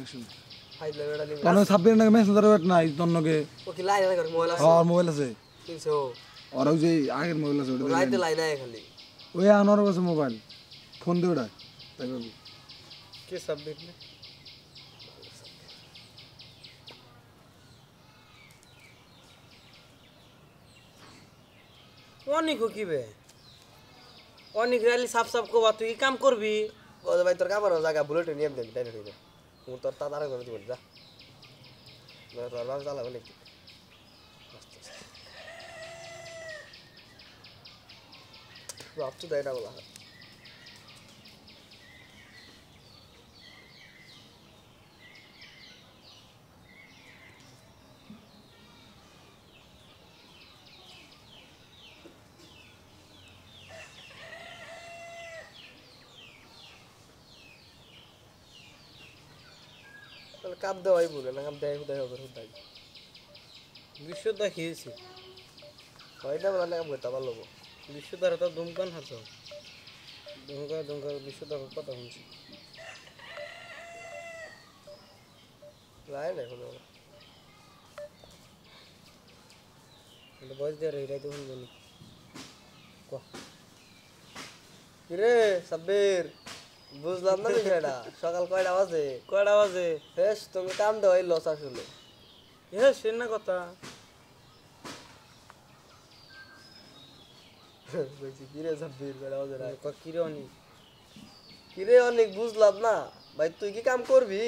connection five level আলি তখন সাব্বির নাকি Messenger wait নাই তন্নকে ও কি লাইন করে মোবাইল আছে হ্যাঁ মোবাইল আছে কিনছে ও আর ওই যে আগের মোবাইল আছে ওটা লাইতে লাইন আয় খালি ওই আনোয়ার কাছে মোবাইল ফোন দিয়ে ওটা তাই বলবি কে সাবমিট না অনেক কি বে অনেক রেলি সাফ সাফ কবা তুই কাম করবি ও ভাই তোর কামার জায়গা বুলেট নিয়ে দেন ডাইরেক্ট হইবে মু তোর তাড়া করে দিব যা না তোর বাপ চালাবে নাকি বাপ তো দেয়টা বলা কাপ দেওয়াই বলে না কাপ দেয় হুদাই হবে হুদাই বিশ্বদা খেয়েছি হয়টা বলা না কাপ করতে পারলো বিশ্বদার তো দুমকান হাত দুমকা দুমকা বিশ্বদা কথা শুনছি রায় না এখন বয়স দিয়ে রাই তো শুনবো নি কিরে সাব্বির বুঝলাম না বিষয়টা সকাল কয়টা বাজে হেস তুমি কাম দেওয়াই লস আসলে হেস সে না কথা কিরে সাব্বির কয়টা বাজে না কিরে অনেক বুঝলাম না ভাই তুই কি কাম করবি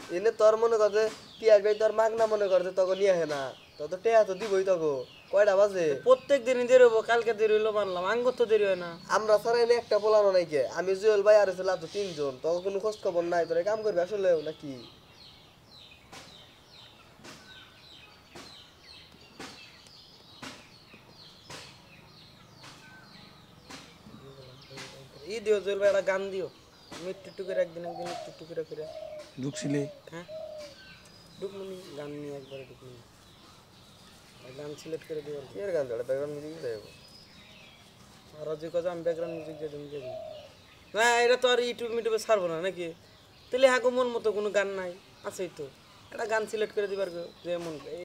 এনে তোর মনে করছে টিয়া গাই তোর মাগনা মনে করছে তখন নিয়ে আহে না তো টেয়া তো দিবই তখন কয়টা বাজে প্রত্যেক দিনই দেরি হবো কালকে দেরি হইলো মানলাম আঙ্গুর তো দেরি হয় না আমরা সারা এনে একটা বলানো নাই কে আমি জুয়েল ভাই আর ছিলাম তো তিনজন তখন কোনো খোঁজ খবর নাই তোরা কাম করবি আসলে নাকি ই দিও জুয়েল ভাই একটা গান দিও আমি একটু করে একদিন একটু করে করে ঢুকছিলে হ্যাঁ ঢুকমুনি গান নিয়ে একবারে ঢুকমুনি গান সিলেক্ট করে দিও কি গান চলে ব্যাকগ্রাউন্ড মিউজিক দেবো আর যে কথা আমি ব্যাকগ্রাউন্ড মিউজিক দিয়ে দেবো না এটা তো আর ইউটিউবে ছাড়বো না নাকি তাহলে হাগো মন মতো কোনো গান নাই আছেই তো একটা গান সিলেক্ট করে দিবার যে মন